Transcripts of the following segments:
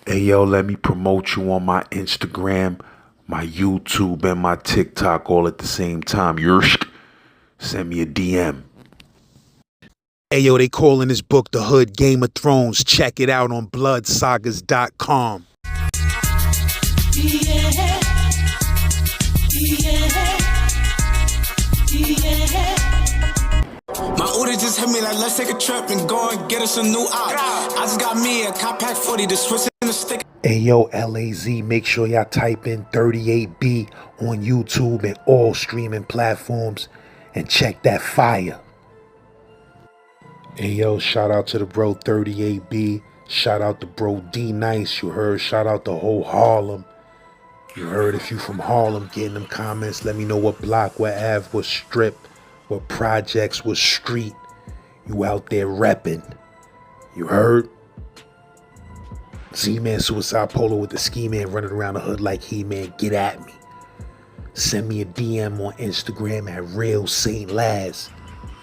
Hey yo, let me promote you on my Instagram, my YouTube, and my TikTok all at the same time. Yersk. Send me a DM. Hey yo, they calling this book The Hood Game of Thrones. Check it out on bloodsagas.com. Yeah, yeah. My Uda just hit me like, let's take a trip and go and get us a new out. I just got me a compact 40, the Swiss and the stick. Hey yo, LAZ, make sure y'all type in 38B on YouTube and all streaming platforms and check that fire. Hey yo, shout out to the bro 38B. Shout out to bro D Nice. You heard, shout out to whole Harlem. You heard, if you from Harlem, get in them comments. Let me know what block, what Ave, what strip, what projects, what street you out there repping. You heard? Z-Man Suicide Polo with the ski man running around the hood like He-Man. Get at me. Send me a DM on Instagram at real st.laz.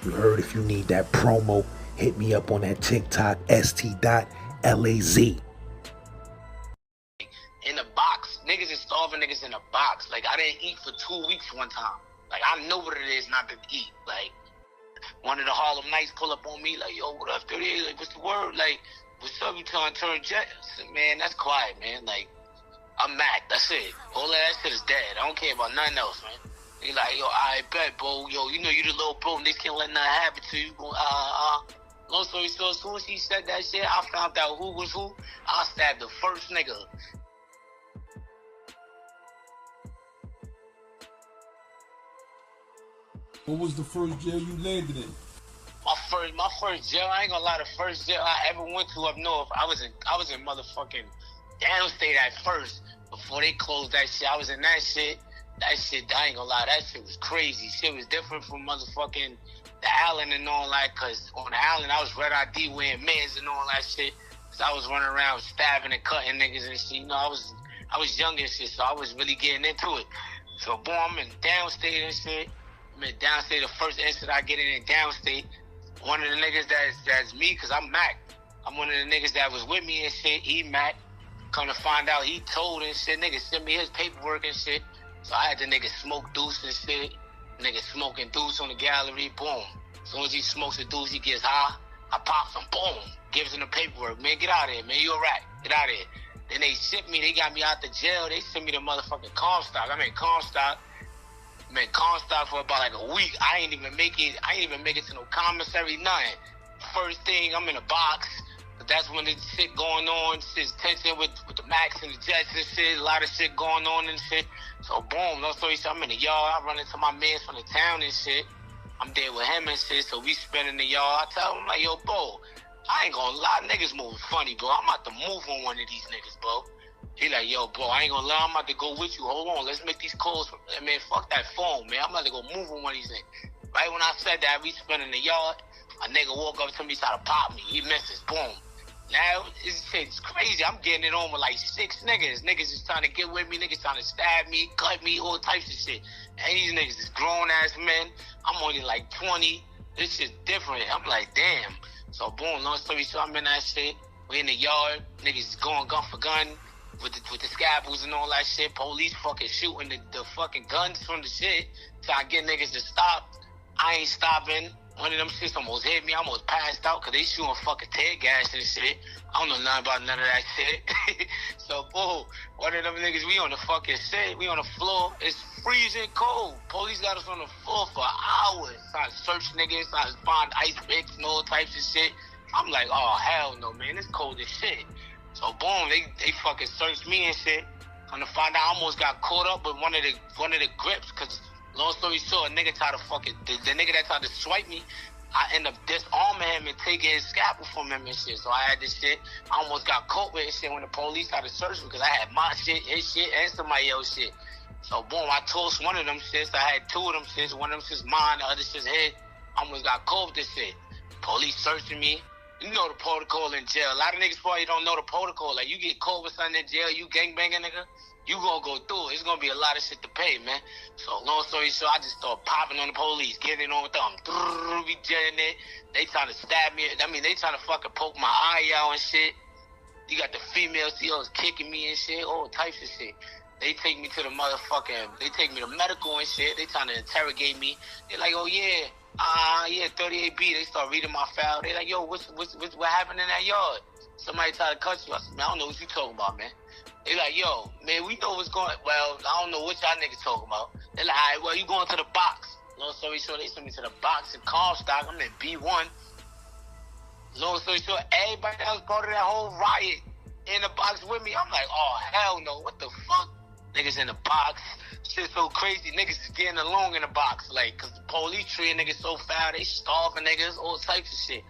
You heard, if you need that promo, hit me up on that TikTok, st.laz. In a box. Niggas is starving niggas in a box. Like, I didn't eat for 2 weeks one time. Like, I know what it is not to eat. Like, one of the Harlem Nights pull up on me like, yo, what up, 38? Like, what's the word? Like, what's up? You trying to turn jet? I said, man, that's quiet, man. Like, I'm Mac. That's it. All of that shit is dead. I don't care about nothing else, man. He like, yo, I bet, bro. Yo, you know you the little bro. Niggas can't let nothing happen to you. Long story short, as soon as he said that shit, I found out who was who. I stabbed the first nigga. What was the first jail you landed in? My first jail, I ain't gonna lie, the first jail I ever went to up north, I was in motherfucking downstate at first, before they closed that shit. I was in that shit. That shit, I ain't gonna lie, that shit was crazy. Shit was different from motherfucking the island and all that, cause on the island I was red ID wearing meds and all that shit. So I was running around stabbing and cutting niggas and shit. You know, I was young and shit, so I was really getting into it. So boom, I'm in downstate and shit. I'm in downstate. The first instant I get in downstate, one of the niggas that's me, cause I'm Mac. I'm one of the niggas that was with me and shit. He Mac. Come to find out, he told and shit. Nigga sent me his paperwork and shit. So I had the nigga smoke deuce and shit. Nigga smoking deuce on the gallery. Boom. As soon as he smokes the deuce, he gets high. I pops him. Boom. Gives him the paperwork. Man, get out of here, man. You a rat. Get out of here. Then they shipped me. They got me out the jail. They sent me to motherfucking Comstock. I'm in Comstock. I'm in Comstock for about like a week. I ain't even make it to no commissary, nothing. First thing, I'm in a box. But that's when the shit going on. Shit's tension with the Max and the Jets and shit. A lot of shit going on and shit. So boom, no story. So I'm in the yard. I run into my mans from the town and shit. I'm there with him and shit. So we spend in the yard. I tell him like, yo, bro, I ain't gonna lie. Niggas moving funny, bro. I'm about to move on one of these niggas, bro. He like, yo, bro, I ain't gonna lie, I'm about to go with you. Hold on, let's make these calls. Man, fuck that phone, man. I'm about to go move on one of these things. Right when I said that, we spent in the yard. A nigga walk up to me, try to pop me. He misses, boom. Now, it's crazy. I'm getting it on with like 6 niggas. Niggas is trying to get with me. Niggas trying to stab me, cut me, all types of shit. And these niggas is grown-ass men. I'm only like 20. This shit's different. I'm like, damn. So, boom, long story short, I'm in that shit. We in the yard. Niggas is going gun for gun. With the scabbles and all that shit, police fucking shooting the fucking guns from the shit, trying to get niggas to stop. I ain't stopping. One of them shits almost hit me. I almost passed out because they shooting fucking tear gas and shit. I don't know nothing about none of that shit. So, boom, one of them niggas, we on the fucking shit. We on the floor. It's freezing cold. Police got us on the floor for hours. Trying to search niggas, trying to find ice picks and all types of shit. I'm like, oh, hell no, man. It's cold as shit. So boom, they fucking searched me and shit. Come to find out, I almost got caught up with one of the grips. Cause long story short, a nigga tried to fucking the nigga that tried to swipe me. I end up disarming him and taking his scalpel from him and shit. So I had this shit. I almost got caught with this shit when the police tried to search me because I had my shit, his shit, and somebody else's shit. So boom, I tossed one of them shits. I had 2 of them shits. One of them shits mine, the other shit's his. I almost got caught with this shit. Police searching me. You know the protocol in jail. A lot of niggas probably don't know the protocol. Like, you get caught with something in jail, you gangbanging, nigga, you gonna go through it. It's gonna be a lot of shit to pay, man. So, long story short, I just start popping on the police, getting on with them. We jetting it. They trying to stab me. I mean, they trying to fucking poke my eye out and shit. You got the female CEOs kicking me and shit, all types of shit. They take me to the they take me to medical and shit. They trying to interrogate me. They're like, oh yeah, 38B. They start reading my file. They like, yo, what happened in that yard? Somebody tried to cut you. I said, man, I don't know what you talking about, man. They like, yo, man, we know what's going. Well, I don't know what y'all niggas talking about. They're like, all right, well, you going to the box. Long story short, they sent me to the box in Comstock. I'm in B1. Long story short, everybody that was part of that whole riot in the box with me. I'm like, oh, hell no, what the fuck? Niggas in the box. Shit so crazy. Niggas is getting along in the box. Like, cause the police treating niggas so foul. They starving niggas, all types of shit.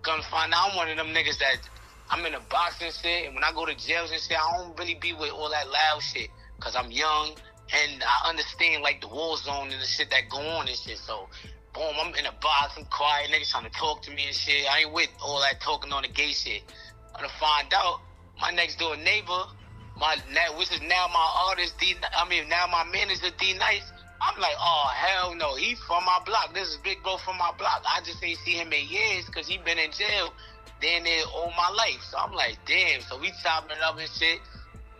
Come to find out, I'm one of them niggas that I'm in the box and shit. And when I go to jails and shit, I don't really be with all that loud shit. Cause I'm young and I understand like the war zone and the shit that go on and shit. So, boom, I'm in the box. I'm quiet. Niggas trying to talk to me and shit. I ain't with all that talking on the gay shit. I'm gonna find out my next door neighbor, which is now my artist, now my manager, D-Nice. I'm like, oh, hell no. He from my block. This is Big Bro from my block. I just ain't see him in years because he been in jail damn near all my life. So I'm like, damn. So we chopping it up and shit.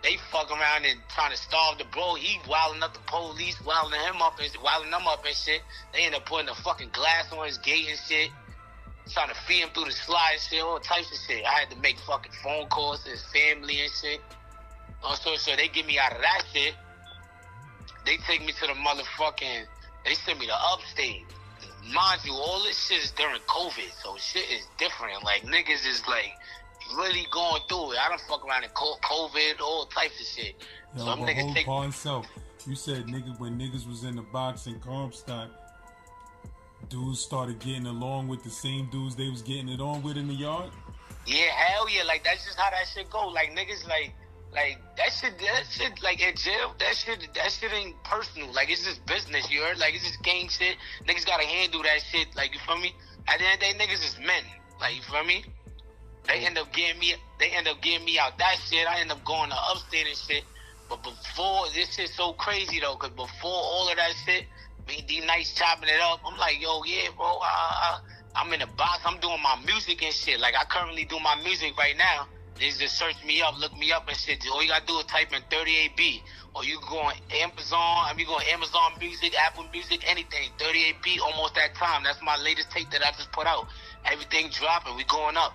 They fuck around and trying to starve the bro. He wilding up the police, wilding them up and shit. They end up putting a fucking glass on his gate and shit. Trying to feed him through the slide and shit, all types of shit. I had to make fucking phone calls to his family and shit. So they get me out of that shit. They take me to the motherfucking, they send me to upstate. Mind you, all this shit is during COVID, so shit is different. Like, niggas is like really going through it. I done fuck around in COVID, all types of shit. Yo, So I'm niggas take on self. You said when niggas was in the box in Comstock, dudes started getting along with the same dudes they was getting it on with in the yard? Yeah, hell yeah. Like, that's just how that shit go. Like, niggas, like that shit, like, in jail, that shit ain't personal. Like, it's just business, you heard? Like, it's just gang shit. Niggas gotta handle that shit. Like, you feel me? At the end of the day, niggas is men. Like, you feel me? They end up getting me out that shit. I end up going to upstate and shit. But before, this shit's so crazy, though, because before all of that shit, me and D-Nice chopping it up, I'm like, yo, yeah, bro, I'm in the box. I'm doing my music and shit. Like, I currently do my music right now. They just search me up, look me up and shit. All you gotta do is type in 38B. Or you go on Amazon Music, Apple Music, anything. 38B, almost that time. That's my latest tape that I just put out. Everything dropping, we going up.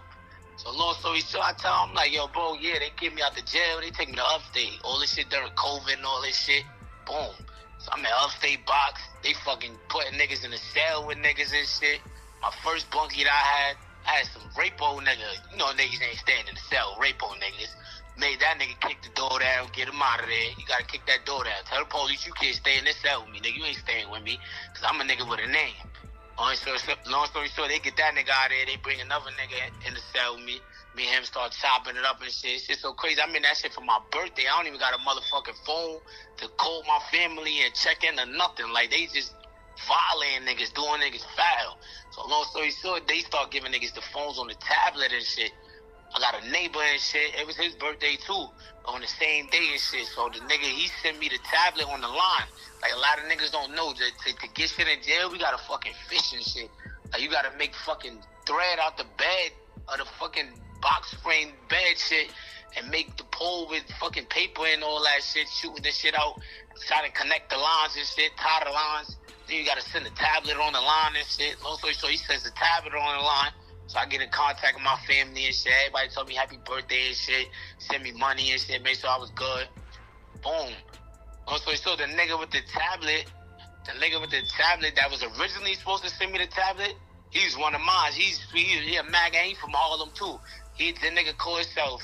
So long story short, I tell them, I'm like, yo, bro, yeah, they get me out the jail. They take me to upstate. All this shit during COVID and all this shit. Boom. So I'm in upstate box. They fucking putting niggas in the cell with niggas and shit. My first bunkie that I had some rapo niggas. You know niggas ain't staying in the cell, rapo niggas. Made that nigga kick the door down, get him out of there. You gotta kick that door down. Tell the police you can't stay in this cell with me, nigga. You ain't staying with me, cause I'm a nigga with a name. Long story short, they get that nigga out of there. They bring another nigga in the cell with me. Me and him start chopping it up and shit. Shit's so crazy. I mean that shit for my birthday. I don't even got a motherfucking phone to call my family and check in or nothing. Like, they just violating niggas, doing niggas foul. So long story short, they start giving niggas the phones on the tablet and shit. I got a neighbor and shit. It was his birthday too, on the same day and shit. So the nigga, he sent me the tablet on the line. Like, a lot of niggas don't know that to get shit in jail, we gotta fucking fish and shit. Like, you gotta make fucking thread out the bed of the fucking box frame bed shit and make the pole with fucking paper and all that shit, shooting this shit out, trying to connect the lines and shit, tie the lines. Then you gotta send the tablet on the line and shit. Long story short, he sends the tablet on the line. So I get in contact with my family and shit. Everybody told me happy birthday and shit. Send me money and shit. Make sure I was good. Boom. Long story short, the nigga with the tablet that was originally supposed to send me the tablet, he's one of mine. He a MAGA. He from Harlem too. The nigga called himself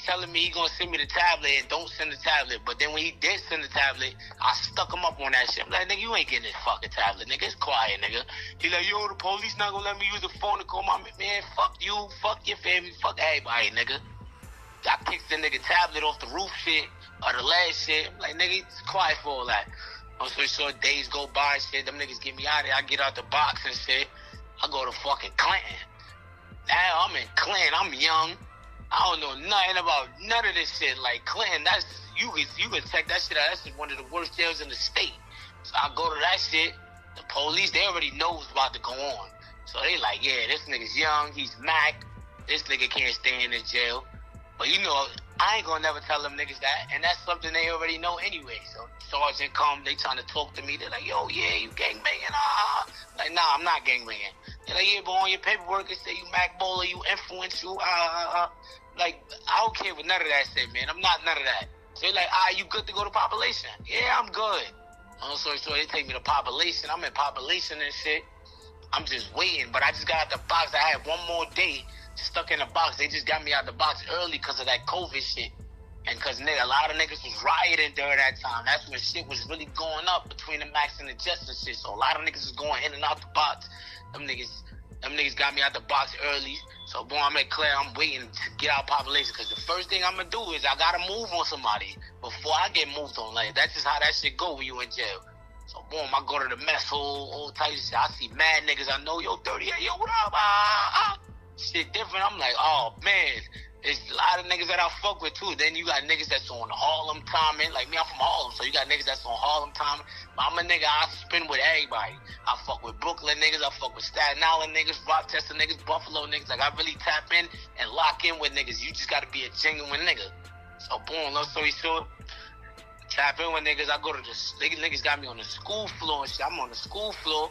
telling me he gonna send me the tablet and don't send the tablet. But then when he did send the tablet, I stuck him up on that shit. I'm like, nigga, you ain't getting this fucking tablet, nigga. It's quiet, nigga. He like, yo, the police not gonna let me use the phone to call my man. Fuck you, fuck your family, fuck everybody, nigga. I kicked the nigga tablet off the roof shit or the last shit. I'm like, nigga, it's quiet for all that. So short days go by and shit. Them niggas get me out of there. I get out the box and shit. I go to fucking Clinton. Now I'm in Clinton. I'm young. I don't know nothing about none of this shit. Like, Clinton, that's you can check that shit out. That's one of the worst jails in the state. So I go to that shit. The police, they already know what's about to go on. So they like, yeah, this nigga's young. He's Mac. this nigga can't stay in the jail. But you know, I ain't gonna never tell them niggas that, and that's something they already know anyway. So sergeant come, they trying to talk to me. They're like, yo, yeah, you gangbanging? Like, nah, I'm not gangbanging. They're like, yeah, but on your paperwork it say you Mac Bowler, you influence, you Like, I don't care with none of that shit, man. I'm not none of that. So they're like, you good to go to population? Yeah, I'm good. So they take me to population. I'm in population and shit. I'm just waiting, but I just got out the box. I had one more day stuck in the box. They just got me out the box early because of that COVID shit. And because a lot of niggas was rioting during that time. That's when shit was really going up between the max and the just and shit. So a lot of niggas was going in and out the box. Them niggas got me out the box early. So boom, I'm at Claire. I'm waiting to get out population because the first thing I'm gonna do is I gotta move on somebody before I get moved on. Like, that's just how that shit go when you in jail. So boom, I go to the mess hall, all types of shit. I see mad niggas I know. Yo, 38, yo, what up? Shit different. I'm like, oh man, there's a lot of niggas that I fuck with too. Then you got niggas that's on Harlem timing. Like me, I'm from Harlem, so you got niggas that's on Harlem timing. But I'm a nigga, I spin with everybody. I fuck with Brooklyn niggas, I fuck with Staten Island niggas, Rochester niggas, Buffalo niggas. Like, I really tap in and lock in with niggas. You just gotta be a genuine nigga. So boom, long story short, tap in with niggas. I go to the niggas got me on the school floor and shit. I'm on the school floor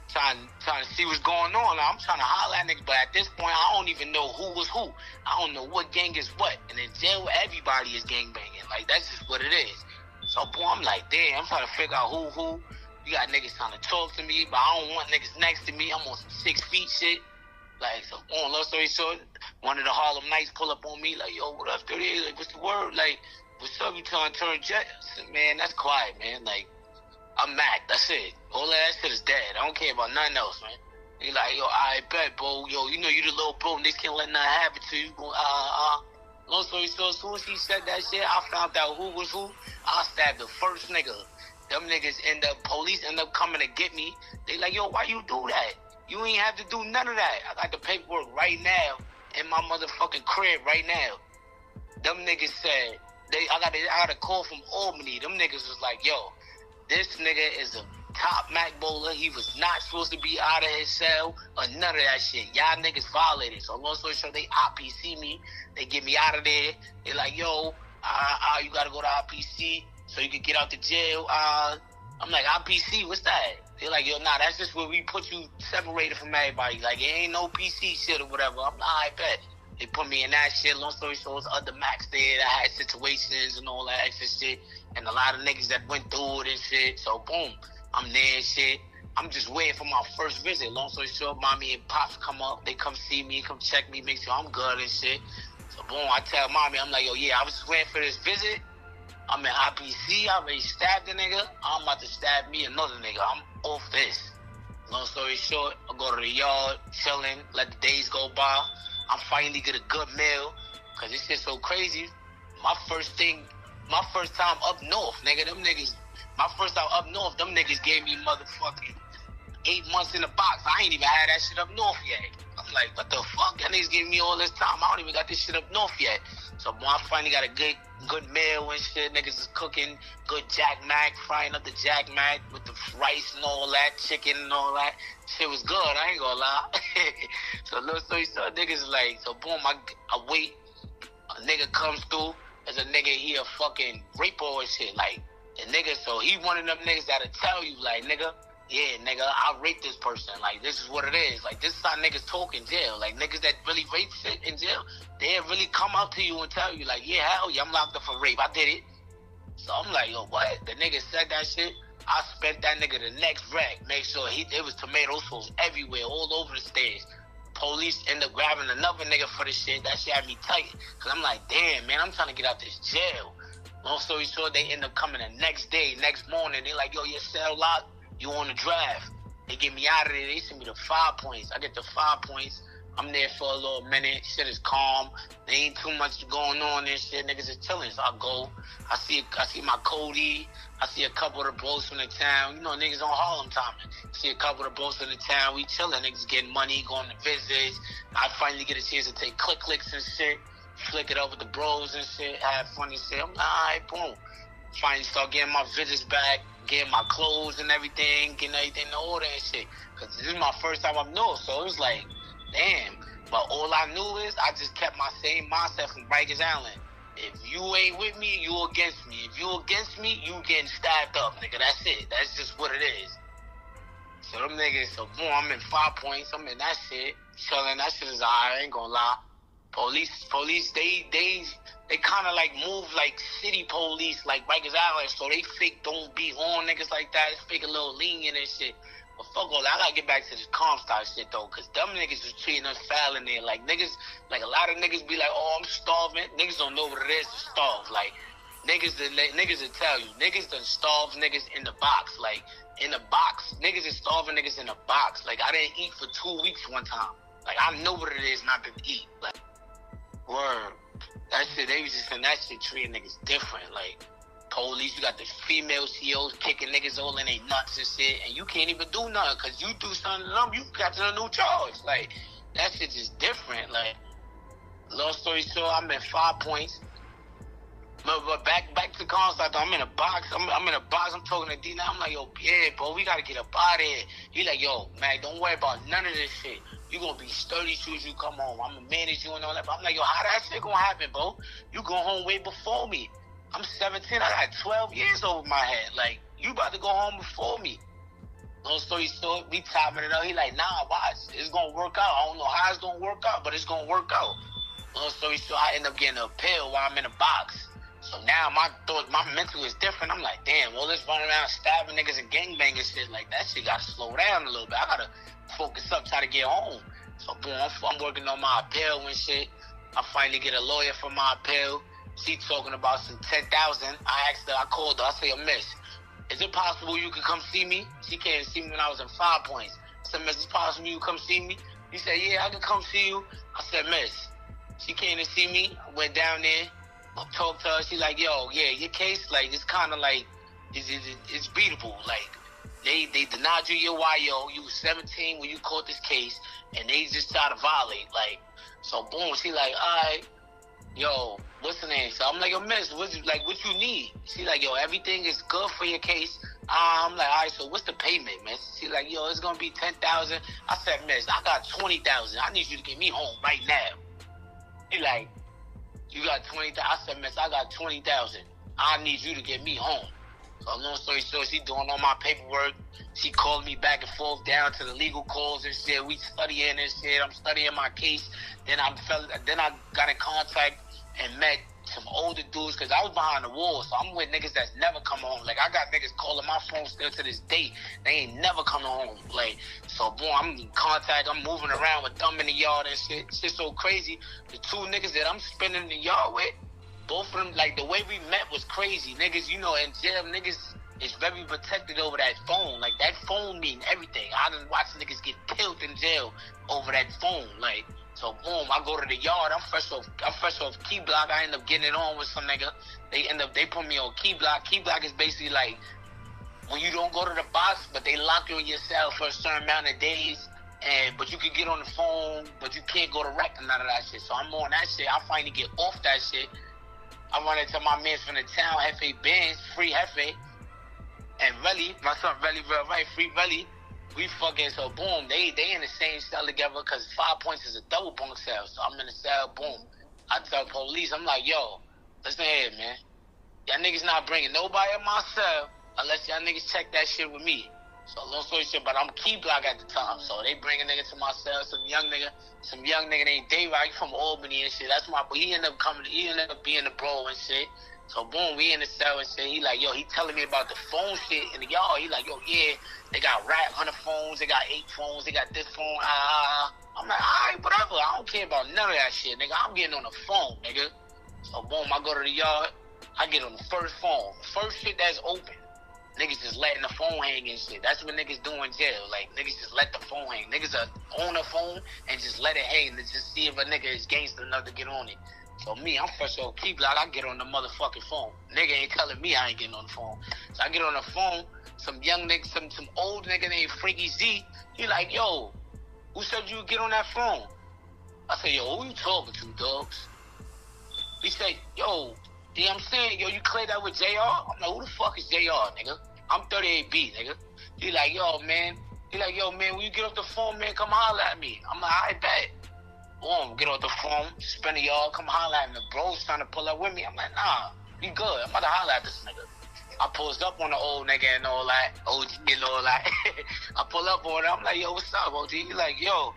trying to see what's going on. I'm trying to holler at niggas, but at this point, I don't even know who was who. I don't know what gang is what. And in jail, everybody is gang banging. Like, that's just what it is. So, boy, I'm like, damn, I'm trying to figure out who. You got niggas trying to talk to me, but I don't want niggas next to me. I'm on some 6 feet shit. Like, so, long story short, one of the Harlem Knights pull up on me, like, yo, what up, 38? Like, what's the word? Like, what's up? You trying to turn jet? I said, man, that's quiet, man. Like, I'm Mac. That's it. All of that shit is dead. I don't care about nothing else, man. He like, yo, I bet, bro. Yo, you know you the little bro. Niggas can't let nothing happen to you. Long story short, as soon as he said that shit, I found out who was who. I stabbed the first nigga. Them niggas police end up coming to get me. They like, yo, why you do that? You ain't have to do none of that. I got the paperwork right now in my motherfucking crib right now. Them niggas said, I got a call from Albany. Them niggas was like, yo, this nigga is a top Mac bowler. He was not supposed to be out of his cell or none of that shit. Y'all niggas violated. So long story short, they IPC me. They get me out of there. They like, yo, you gotta go to IPC so you can get out the jail. I'm like, IPC, what's that? They're like, yo, nah, that's just where we put you separated from everybody. Like, it ain't no PC shit or whatever. I'm like, I bet. They put me in that shit. Long story short, other Macs there that had situations and all that extra shit. And a lot of niggas that went through it and shit. So, boom, I'm there and shit. I'm just waiting for my first visit. Long story short, mommy and pops come up. They come see me, come check me, make sure I'm good and shit. So, boom, I tell mommy, I'm like, yo, yeah, I was just waiting for this visit. I'm in IPC. I already stabbed the nigga. I'm about to stab me another nigga. I'm off this. Long story short, I go to the yard, chilling, let the days go by. I finally get a good meal, because this shit's so crazy. My first time up north, nigga, my first time up north, them niggas gave me motherfucking 8 months in the box. I ain't even had that shit up north yet. I'm like, what the fuck? That niggas giving me all this time. I don't even got this shit up north yet. So, boy, I finally got a good meal and shit. Niggas is cooking good Jack Mac, frying up the Jack Mac with the rice and all that, chicken and all that. Shit was good, I ain't gonna lie. So, little story short, niggas is like, so boom, I wait. A nigga comes through. There's a nigga, he a fucking raper and shit. Like, the nigga, so he one of them niggas that'll tell you, like, nigga, yeah, nigga, I raped this person. Like, this is what it is. Like, this is how niggas talk in jail. Like, niggas that really rape shit in jail, they'll really come up to you and tell you, like, yeah, hell yeah, I'm locked up for rape. I did it. So I'm like, yo, what? The nigga said that shit. I spent that nigga the next rack. Make sure there was tomato sauce everywhere, all over the stairs. Police end up grabbing another nigga for the shit. That shit had me tight. Cause I'm like, damn, man, I'm trying to get out this jail. Long story short, they end up coming the next day, next morning. They like, yo, your cell locked. You on the draft. They get me out of there. They send me the 5 points. I get the 5 points. I'm there for a little minute. Shit is calm. There ain't too much going on and shit. Niggas is chilling. So I go. I see my Cody. I see a couple of the bros from the town. You know, niggas on Harlem timing. See a couple of the bros from the town. We chilling. Niggas getting money, going to visits. I finally get a chance to take clicks and shit. Flick it up with the bros and shit. Have fun and shit. I'm like, all right, boom. Finally start getting my visits back. Getting my clothes and everything. Getting everything in order and shit. Because this is my first time up north. So it was like, damn, But all I knew is I just kept my same mindset from Rikers Island. If you ain't with me, you against me. If you against me, you getting stabbed up, nigga. That's it. That's just what it is. So them niggas, so boom, I'm in 5 points. I'm in that shit. Chilling. That shit is alright. I ain't gonna lie. Police, they kind of like move like city police, like Rikers Island. So they fake don't be on niggas like that. It's fake a little lenient and shit. But fuck all that. I gotta get back to this Comstock shit though, cause them niggas was treating us foul in there. Like niggas, like a lot of niggas be like, oh, I'm starving. Niggas don't know what it is to starve. Like niggas will tell you, niggas done starve niggas in the box. Like in the box, niggas is starving niggas in the box. Like I didn't eat for 2 weeks one time. Like I know what it is not to eat. Like word, that shit. They was just in that shit treating niggas different. Like. Police, you got the female CEOs kicking niggas all in their nuts and shit, and you can't even do nothing, cause you do something to them, you got to a new charge. Like, that shit is different. Like, long story short, I'm in 5 points. But back to Comstock, I'm in a box. I'm in a box. I'm talking to D now. I'm like, yo, yeah, bro, we gotta get up out of here. He like, yo, man, don't worry about none of this shit. You gonna be sturdy soon as you come home. I'm gonna manage you and all that. But I'm like, yo, how that shit gonna happen, bro? You go home way before me. I'm 17. I got 12 years over my head. Like, you about to go home before me. Long story short, we topping it up. He like, nah, watch. It's going to work out. I don't know how it's going to work out, but it's going to work out. Long story short, I end up getting a pill while I'm in a box. So now my mental is different. I'm like, damn, all this running around stabbing niggas and gangbanging shit, like, that shit got to slow down a little bit. I got to focus up, try to get home. So, boom, I'm working on my appeal and shit. I finally get a lawyer for my appeal. She talking about some 10,000. I asked her, I called her, I said, miss, is it possible you could come see me? She came to see me when I was in 5 points. I said, miss, is it possible you come see me? He said, yeah, I can come see you. I said, miss. She came to see me. I went down there. I talked to her. She like, yo, yeah, your case, like, it's kind of like, it's beatable. Like, they denied you your YO. You was 17 when you caught this case, and they just tried to violate. Like, so boom, she like, all right. Yo, what's the name? So I'm like, yo, miss, what you need? She like, yo, everything is good for your case. I'm like, all right, so what's the payment, miss? She like, yo, it's going to be 10,000. I said, miss, I got 20,000. I need you to get me home right now. He like, you got 20,000? I said, miss, I got 20,000. I need you to get me home. So long story short, she doing all my paperwork. She called me back and forth down to the legal calls and shit. We studying this shit. I'm studying my case. Then I got in contact and met some older dudes, because I was behind the wall, so I'm with niggas that's never come home. Like, I got niggas calling my phone still to this day. They ain't never coming home. Like, so boom, I'm in contact. I'm moving around with them in the yard and shit. Shit's so crazy. The 2 niggas that I'm spending the yard with, both of them, like, the way we met was crazy. Niggas, you know, in jail, niggas is very protected over that phone. Like, that phone mean everything. I done watched niggas get killed in jail over that phone. Like, so boom, I go to the yard. I'm fresh off key block. I end up getting it on with some nigga. They put me on key block. Key block is basically like when you don't go to the box, but they lock you in your cell for a certain amount of days. But you can get on the phone, but you can't go to rec and none of that shit. So I'm on that shit. I finally get off that shit. I run into my man from the town, Hefe Benz, Free Hefe, and Relly, my son Relly, real right, Free Relly. We fucking, so boom, they in the same cell together, because 5 points is a double bunk cell. So I'm in the cell, boom. I tell police, I'm like, yo, listen here, man. Y'all niggas not bringing nobody in my cell unless y'all niggas check that shit with me. So long story short, but I'm key block at the time. So they bring a nigga to my cell, some young nigga named Dave, right, from Albany and shit. That's my, but he ended up being the bro and shit. So boom, we in the cell and shit. He like, yo, he telling me about the phone shit in the yard. He like, yo, yeah, they got rap 100 phones, they got 8 phones, they got this phone. I'm like, all right, whatever. I don't care about none of that shit, nigga. I'm getting on the phone, nigga. So boom, I go to the yard. I get on the first phone, first shit that's open. Niggas just letting the phone hang and shit. That's what niggas do in jail. Like, niggas just let the phone hang. Niggas are on the phone and just let it hang to just see if a nigga is gangster enough to get on it. So me, I'm fresh off key block. I get on the motherfucking phone. Nigga ain't telling me I ain't getting on the phone. So I get on the phone. Some young nigga, some old nigga named Freaky Z. He like, yo, who said you would get on that phone? I said, yo, who you talking to, dogs? He said, yo, you know what I'm saying? Yo, you cleared that with JR? I'm like, who the fuck is JR, nigga? I'm 38B, nigga. He like, yo, man. He like, yo, man, when you get off the phone, man, come holler at me. I'm like, I bet. Boom, get off the phone, spend a yard, come holler at me. The bro's trying to pull up with me. I'm like, nah, be good. I'm about to holler at this nigga. I pulls up on the old nigga and all that, OG and all that. I pull up on him. I'm like, yo, what's up, OG? He like, yo,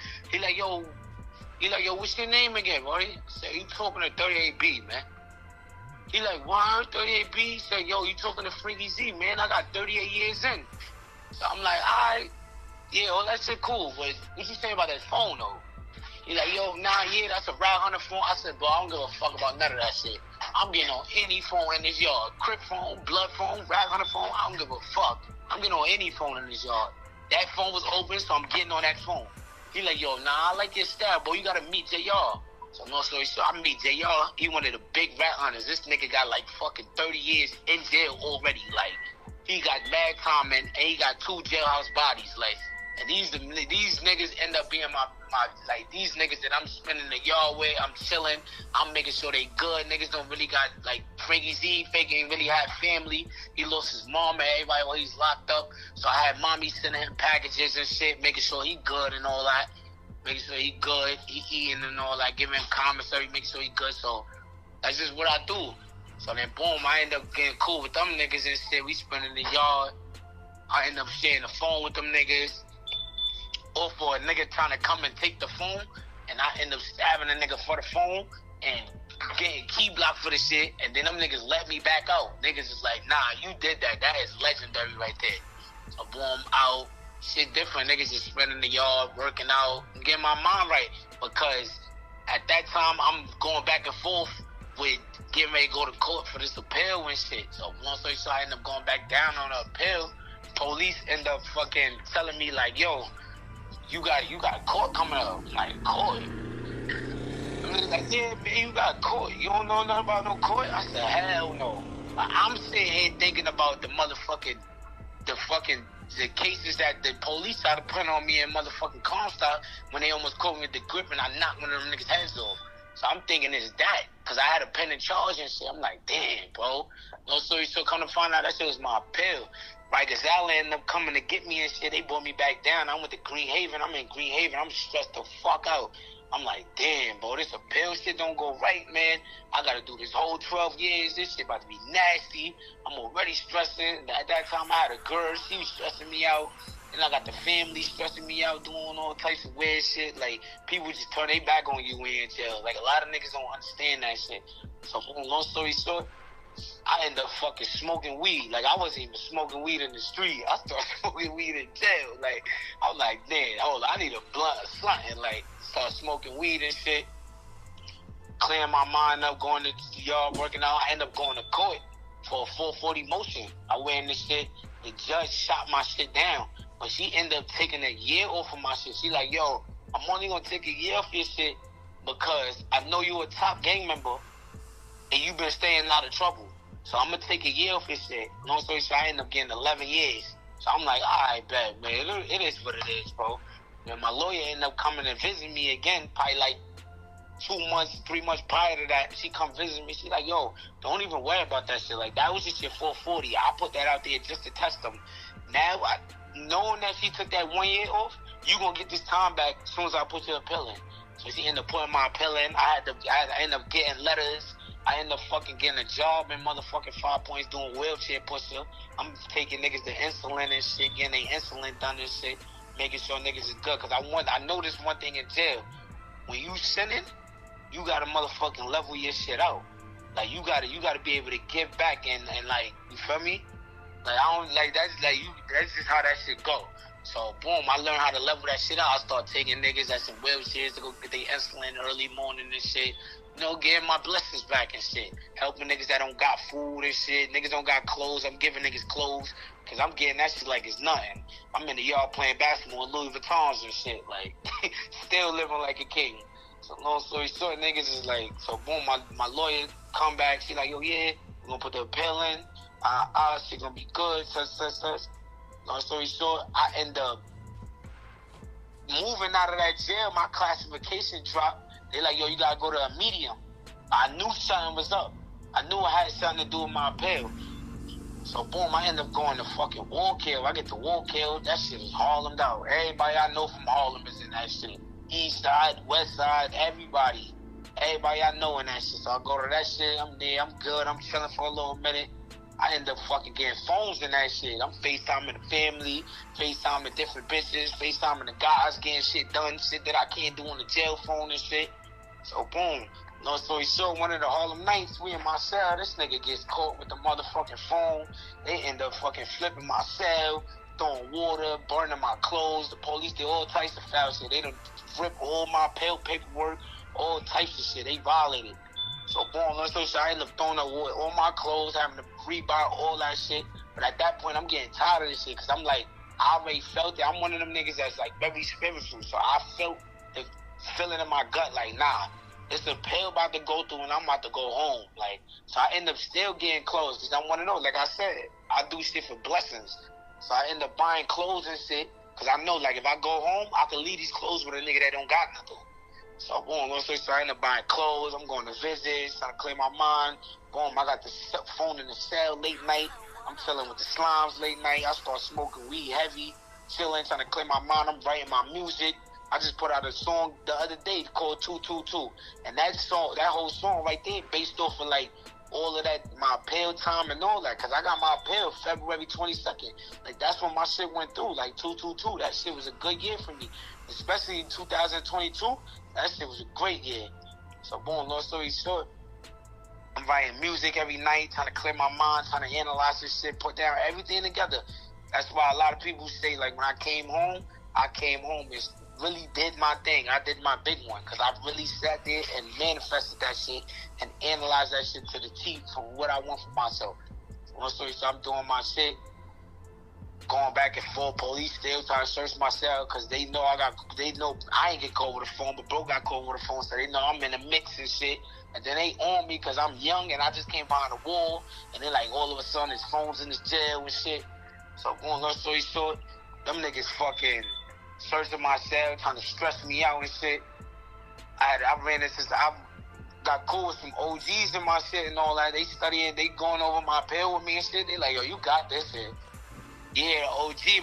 what's your name again, boy? I said, you talking to 38B, man. He like, what? 38B? He said, yo, you talking to Freaky Z, man. I got 38 years in. So I'm like, all right. Yeah, all that shit cool. But what you saying about that phone, though? He like, yo, nah, yeah, that's a Rat Hunter phone. I said, bro, I don't give a fuck about none of that shit. I'm getting on any phone in this yard. Crip phone, blood phone, Rat Hunter phone. I don't give a fuck. I'm getting on any phone in this yard. That phone was open, so I'm getting on that phone. He like, yo, nah, I like your style, boy. You gotta meet JR. So no story short, I meet JR. He one of the big Rat Hunters. This nigga got like fucking 30 years in jail already. Like, he got mad comment and he got 2 jailhouse bodies. Like, and these niggas end up being my like, these niggas that I'm spending the yard with, I'm chilling, I'm making sure they good. Niggas don't really got, like, Frankie Z, Fake ain't really have family. He lost his mom and everybody while he's locked up. So I had mommy sending him packages and shit, making sure he good and all that. Making sure he good, he eating and all that, giving him commissary, making sure he good. So that's just what I do. So then, boom, I end up getting cool with them niggas and shit. We spending the yard. I end up sharing the phone with them niggas. Or for a nigga trying to come and take the phone, and I end up stabbing a nigga for the phone and getting key blocked for the shit, and then them niggas let me back out. Niggas is like, nah, you did that. That is legendary right there. So boom, out. Shit different. Niggas just spending the yard, working out, and getting my mind right. Because at that time, I'm going back and forth with getting ready to go to court for this appeal and shit. So long story short, I end up going back down on the appeal. Police end up fucking telling me like, yo, you got court coming up. Like, court? I'm like, yeah, man, you got court. You don't know nothing about no court? I said, hell no. I'm sitting here thinking about the cases that the police tried to put on me in motherfucking Comstock when they almost caught me with the grip and I knocked one of them niggas' heads off. So I'm thinking it's that, because I had a pending charge and shit. I'm like, damn, bro. No story, so come to find out that shit was my appeal. Right, because Allen ended up coming to get me and shit. They brought me back down. I went to Green Haven. I'm in Green Haven. I'm stressed the fuck out. I'm like, damn, bro, this appeal shit don't go right, man. I got to do this whole 12 years. This shit about to be nasty. I'm already stressing. At that time, I had a girl. She was stressing me out. And I got the family stressing me out, doing all types of weird shit. Like, people just turn their back on you when you're in jail. Like, a lot of niggas don't understand that shit. So, long story short, I ended up fucking smoking weed. Like, I wasn't even smoking weed in the street. I started smoking weed in jail. Like, I was like, damn, hold on, I need a blunt or something. Like, start smoking weed and shit. Clearing my mind up, going to the yard, working out. I end up going to court for a 440 motion. I went in this shit. The judge shot my shit down. But she ended up taking a year off of my shit. She like, yo, I'm only going to take a year off your shit because I know you a top gang member and you've been staying out of trouble. So I'm going to take a year off his shit. Long story short, I end up getting 11 years. So I'm like, all right, bet, man. It is what it is, bro. And my lawyer ended up coming and visiting me again, probably like 2 months, 3 months prior to that. She come visit me. She like, yo, don't even worry about that shit. Like, that was just your 440. I put that out there just to test them. Now, knowing that she took that 1 year off, you going to get this time back as soon as I put your appeal in. So she ended up putting my appeal in. I ended up getting letters. I ended up fucking getting a job in motherfucking 5 Points doing wheelchair pusher. I'm taking niggas to insulin and shit, getting their insulin done and shit, making sure niggas is good. Because I know this one thing in jail. When you sinning, you got to motherfucking level your shit out. Like, you got to be able to give back and like, you feel me? Like, I don't, like, that's just how that shit go. So, boom, I learned how to level that shit out. I start taking niggas that's in wheelchairs to go get their insulin early morning and shit. You know, getting my blessings back and shit. Helping niggas that don't got food and shit. Niggas don't got clothes. I'm giving niggas clothes because I'm getting that shit like it's nothing. I'm in the yard playing basketball with Louis Vuittons and shit. Like, still living like a king. So, long story short, niggas is like, so boom, my lawyer come back. She like, yo, yeah, we're going to put the appeal in. Shit going to be good, such. Long story short, I end up moving out of that jail. My classification dropped. They like, yo, you gotta go to a medium. I knew something was up. I knew it had something to do with my appeal. So boom, I end up going to fucking Wallkill. I get to Wallkill. That shit is Harlem out. Everybody I know from Harlem is in that shit. East Side, West Side, everybody I know in that shit. So I go to that shit, I'm there, I'm good, I'm chilling for a little minute. I end up fucking getting phones and that shit. I'm FaceTiming the family, FaceTiming different bitches, FaceTiming the guys, getting shit done, shit that I can't do on the jail phone and shit. So boom. Long story short, one of the Harlem nights, we in my cell, this nigga gets caught with the motherfucking phone. They end up fucking flipping my cell, throwing water, burning my clothes. The police did all types of foul shit. They done rip all my paperwork, all types of shit. They violated. So boom, long story short, I end up throwing all my clothes, having to rebuy all that shit. But at that point, I'm getting tired of this shit, because I'm like, I already felt it. I'm one of them niggas that's like very spiritual. So I felt the feeling in my gut like, nah, it's a pill about to go through and I'm about to go home. Like, so I end up still getting clothes, because I want to know, like I said, I do shit for blessings. So I end up buying clothes and shit, because I know, like, if I go home, I can leave these clothes with a nigga that don't got nothing. So boom, so I end up buying clothes, I'm going to visits, trying to clear my mind. Boom, I got the phone in the cell late night. I'm chilling with the slimes late night. I start smoking weed heavy, chilling, trying to clear my mind. I'm writing my music. I just put out a song the other day called 222. And that song, that whole song right there, based off of like all of that, my appeal time and all that. Because I got my appeal February 22nd. Like, that's when my shit went through, like 222. That shit was a good year for me. Especially in 2022, that shit was a great year. So boom, long story short, I'm writing music every night, trying to clear my mind, trying to analyze this shit, put down everything together. That's why a lot of people say, like, when I came home and really did my thing. I did my big one, because I really sat there and manifested that shit and analyzed that shit to the T for what I want for myself. Long story short, I'm doing my shit, going back and forth, police still trying to search my cell, because they know I ain't get caught with a phone, but bro got caught with a phone, so they know I'm in the mix and shit. And then they on me because I'm young and I just came behind a wall, and then like all of a sudden his phone's in his jail and shit. So going long story short, them niggas fucking searching my cell, trying to stress me out and shit. I got cool with some OGs in my shit and all that. They studying, they going over my appeal with me and shit. They like, yo, you got this shit. Yeah,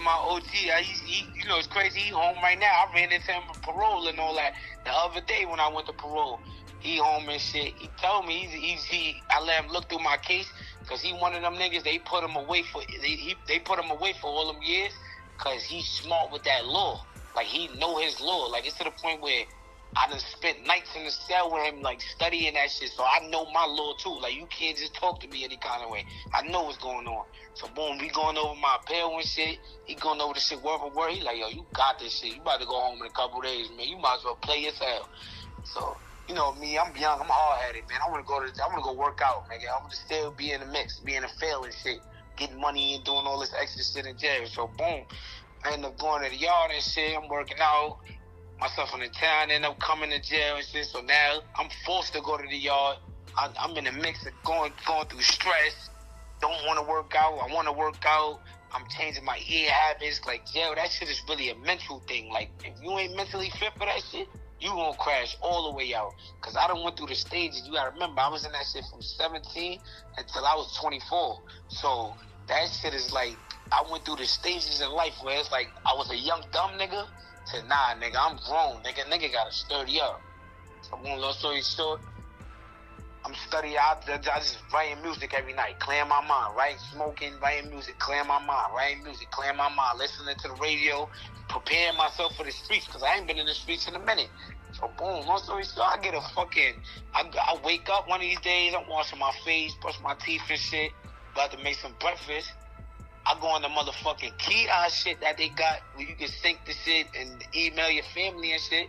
my OG, he, you know, it's crazy. He home right now. I ran into him for parole and all that the other day when I went to parole. He home and shit. He told me I let him look through my case, because he one of them niggas. They put him away for all them years, because he's smart with that law. Like, he know his law. Like, it's to the point where I done spent nights in the cell with him, like, studying that shit. So I know my law too. Like, you can't just talk to me any kind of way. I know what's going on. So boom, we going over my appeal and shit. He going over the shit word for word. He like, yo, you got this shit. You about to go home in a couple days, man. You might as well play yourself. So, you know me, I'm young, I'm hard-headed, man. I want to go work out, nigga. I want to still be in the mix, be in the field and shit, getting money and doing all this extra shit in jail. So boom, I end up going to the yard and shit. I'm working out. Myself in the town, end up coming to jail and shit. So now I'm forced to go to the yard. I'm in the mix of going through stress. Don't want to work out. I want to work out. I'm changing my eating habits. Like, jail, that shit is really a mental thing. Like, if you ain't mentally fit for that shit, you gonna crash all the way out. Because I done went through the stages. You gotta remember, I was in that shit from 17 until I was 24. So that shit is like, I went through the stages in life where it's like, I was a young dumb nigga to, nah, nigga, I'm grown. Nigga gotta sturdy up. So long story short, I'm studying. I just writing music every night, clearing my mind, right? Smoking, writing music, clearing my mind, writing music, clearing my mind, listening to the radio, preparing myself for the streets, because I ain't been in the streets in a minute. So boom, long story short, I wake up one of these days, I'm washing my face, brush my teeth and shit, about to make some breakfast. I go on the motherfucking kiosk shit that they got where you can sync the shit and email your family and shit.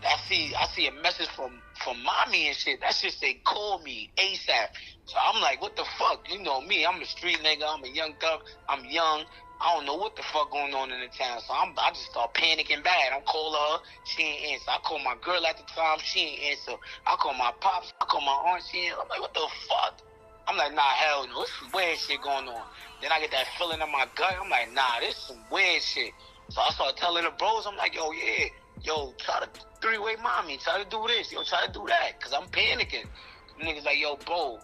I see a message from mommy and shit. That shit say, call me ASAP. So I'm like, what the fuck? You know me, I'm a street nigga, I'm a young thug, I'm young. I don't know what the fuck going on in the town. So I just start panicking bad. I'm calling her, she ain't answer. I call my girl at the time, she ain't answer. I call my pops, I call my aunt, she ain't. I'm like, what the fuck? I'm like, nah, hell no, there's some weird shit going on. Then I get that feeling in my gut. I'm like, nah, this is some weird shit. So I start telling the bros, I'm like, yo, yeah, yo, try to three-way mommy, try to do this, yo, try to do that, because I'm panicking. Niggas like, yo, bro,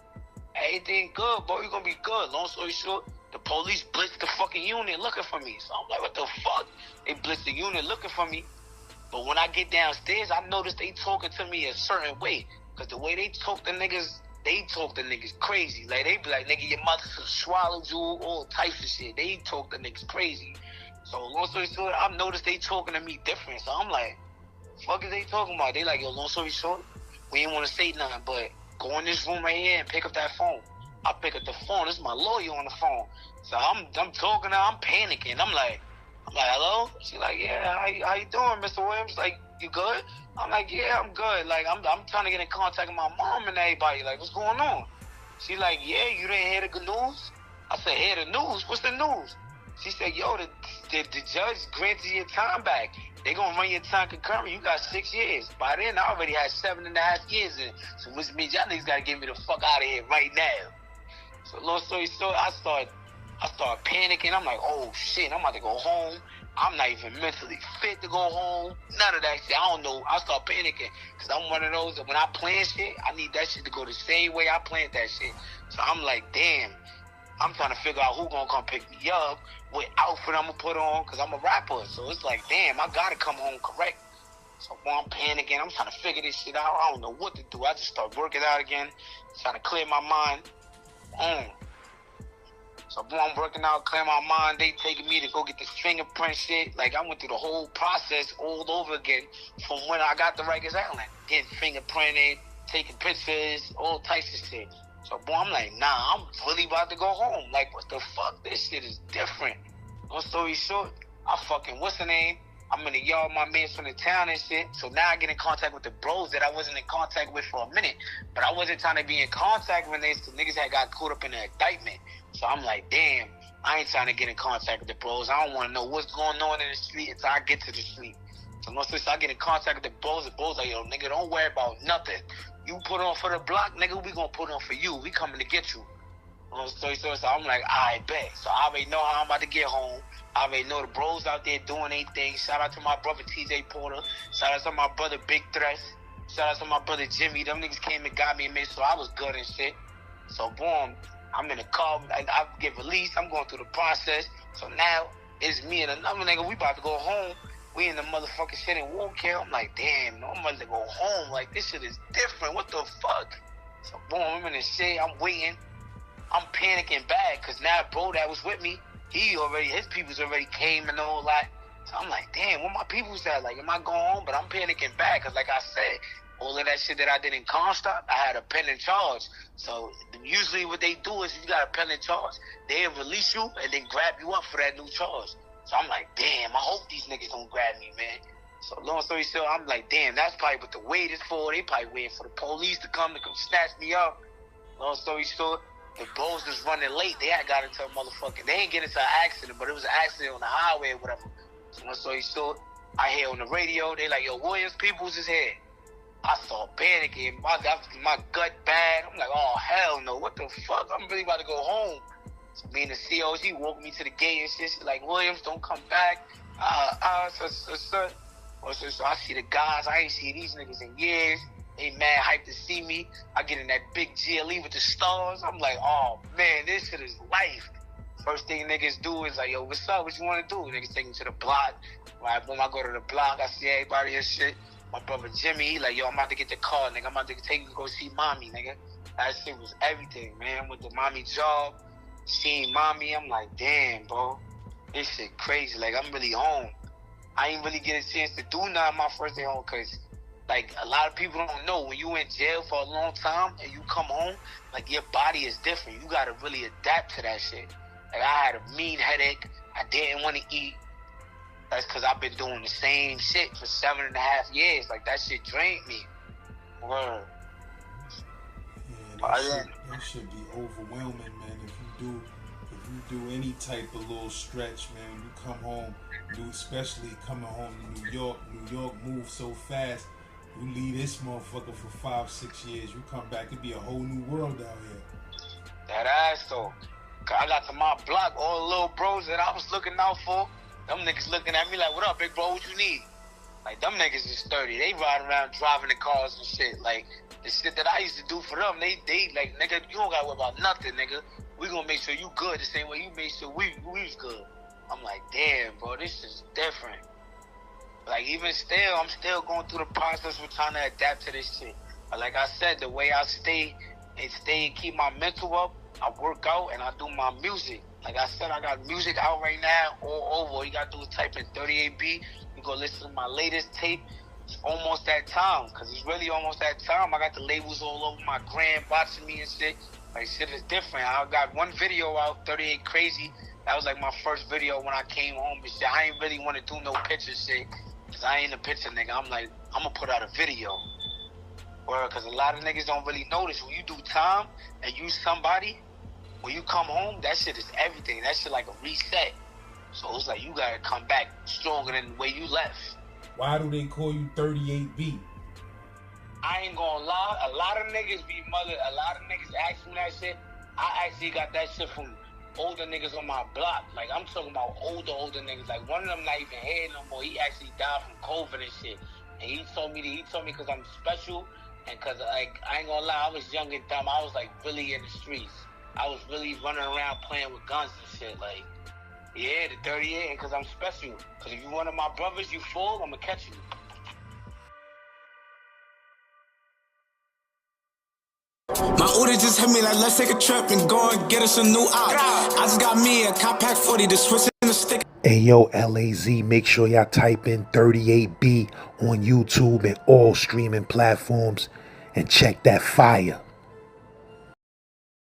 everything good, bro, you gonna be good. Long story short, the police blitzed the fucking unit looking for me. So I'm like, what the fuck? They blitzed the unit looking for me. But when I get downstairs, I notice they talking to me a certain way. Because the way they talk to niggas crazy. Like, they be like, nigga, your mother swallowed you, all types of shit. They talk to niggas crazy. So, long story short, I've noticed they talking to me different. So, I'm like, fuck is they talking about? They like, yo, long story short, we ain't want to say nothing, but go in this room right here and pick up that phone. I pick up the phone. This is my lawyer on the phone. So, I'm talking to her. I'm panicking. I'm like, hello? She like, yeah, how you doing, Mr. Williams? Like, you good? I'm like, yeah, I'm good. Like, I'm trying to get in contact with my mom and everybody. Like, what's going on? She like, yeah, you didn't hear the good news? I said, hear the news? What's the news? She said, yo, the judge granted your time back. They gonna run your time concurrent. You got 6 years. By then, I already had 7.5 years in. So which means y'all niggas gotta get me the fuck out of here right now. So long story short, I start panicking. I'm like, oh shit, I'm about to go home. I'm not even mentally fit to go home. None of that shit. I don't know. I start panicking because I'm one of those that when I plan shit, I need that shit to go the same way I planned that shit. So I'm like, damn. I'm trying to figure out who gonna come pick me up, what outfit I'm gonna put on, because I'm a rapper. So it's like, damn, I gotta come home correct. So while I'm panicking, I'm trying to figure this shit out. I don't know what to do. I just start working out again, trying to clear my mind. So boy, I'm working out, clear my mind. They taking me to go get this fingerprint shit. Like, I went through the whole process all over again from when I got to Rikers Island. Getting fingerprinted, taking pictures, all types of shit. So boy, I'm like, nah, I'm really about to go home. Like, what the fuck? This shit is different. Long story short, what's the name? I'm in the yard, my man's from the town and shit. So now I get in contact with the bros that I wasn't in contact with for a minute. But I wasn't trying to be in contact with niggas because niggas had got caught up in the indictment. So I'm like, damn, I ain't trying to get in contact with the bros. I don't want to know what's going on in the street until I get to the street. So once I get in contact with the bros like, yo, nigga, don't worry about nothing. You put on for the block, nigga, we gonna put on for you. We coming to get you. So I'm like, I bet. So I already know how I'm about to get home. I already know the bros out there doing their thing. Shout out to my brother TJ Porter. Shout out to my brother Big Thresh. Shout out to my brother Jimmy. Them niggas came and got me and made sure I was good and shit. So boom, I'm in the car. I get released. I'm going through the process. So now it's me and another nigga. We about to go home. We in the motherfucking shit in Walk Care. I'm like, damn, I'm about to go home. Like, this shit is different. What the fuck? So boom, I'm in the shit. I'm waiting. I'm panicking bad because now bro that was with me, his peoples already came and all that. So I'm like, damn, what my peoples at? Like, am I going home? But I'm panicking bad because, like I said, all of that shit that I did in Comstock, I had a pending charge. So usually what they do is if you got a pending charge, they'll release you and then grab you up for that new charge. So I'm like, damn, I hope these niggas don't grab me, man. So long story short, I'm like, damn, that's probably what the wait is for. They probably waiting for the police to come snatch me up. Long story short, the bros was running late. They had got into a motherfucking, they ain't get into an accident, but it was an accident on the highway or whatever. So long story short, I hear on the radio, they like, yo, Williams Peoples is here. I start panicking. My gut bad. I'm like, oh, hell no. What the fuck? I'm really about to go home. So me and the CO, she woke me to the gate and shit. She's like, Williams, don't come back. So I see the guys. I ain't seen these niggas in years. They mad hyped to see me. I get in that big GLE with the stars. I'm like, oh, man, this shit is life. First thing niggas do is like, yo, what's up? What you want to do? Niggas take me to the block. Right, boom, I go to the block. I see everybody and shit. My brother Jimmy, he like, yo, I'm about to get the car, nigga. I'm about to take you to go see mommy, nigga. That shit was everything, man. With the mommy job, seeing mommy, I'm like, damn, bro. This shit crazy. Like, I'm really home. I ain't really get a chance to do nothing my first day home because, like, a lot of people don't know. When you in jail for a long time and you come home, like, your body is different. You got to really adapt to that shit. Like, I had a mean headache. I didn't want to eat. That's because I've been doing the same shit for 7.5 years. Like, that shit drained me. Word. Yeah, that should be overwhelming, man. If you do any type of little stretch, man, you come home, especially coming home to New York. New York moves so fast. You leave this motherfucker for 5-6 years. You come back, it'd be a whole new world out here. That ass though. Cause I got to my block, all the little bros that I was looking out for. Them niggas looking at me like, what up, big bro, what you need? Like, them niggas is 30. They ride around driving the cars and shit. Like, the shit that I used to do for them, they like, nigga, you don't gotta worry about nothing, nigga. We gonna make sure you good the same way you made sure we was good. I'm like, damn, bro, this is different. Like even still, I'm still going through the process of trying to adapt to this shit. But like I said, the way I stay and keep my mental up, I work out and I do my music. Like I said, I got music out right now all over. All you gotta do is type in 38B. You go listen to my latest tape. It's almost that time, cause it's really almost that time. I got the labels all over my gram watching me and shit. Like shit is different. I got one video out, 38 Crazy. That was like my first video when I came home and shit. I ain't really want to do no picture shit. Cause I ain't a picture nigga. I'm like, I'm gonna put out a video. Or cause a lot of niggas don't really notice when you do time and you somebody, when you come home, that shit is everything. That shit like a reset. So it's like you gotta come back stronger than the way you left. Why do they call you 38B? I ain't gonna lie, a lot of niggas ask me that shit. I actually got that shit from older niggas on my block. Like I'm talking about older niggas. Like one of them not even here no more. He actually died from COVID and shit. And he told me cause I'm special and cause like I ain't gonna lie, I was young and dumb. I was like really in the streets. I was really running around playing with guns and shit. Like, yeah, the 38 and cause I'm special. Cause if you one of my brothers, you fall, I'ma catch you. My order just hit me like, let's take a trip and go and get us a new op. I just got me a compact 40, the Swiss and the stick. Hey yo, LAZ, make sure y'all type in 38B on YouTube and all streaming platforms and check that fire.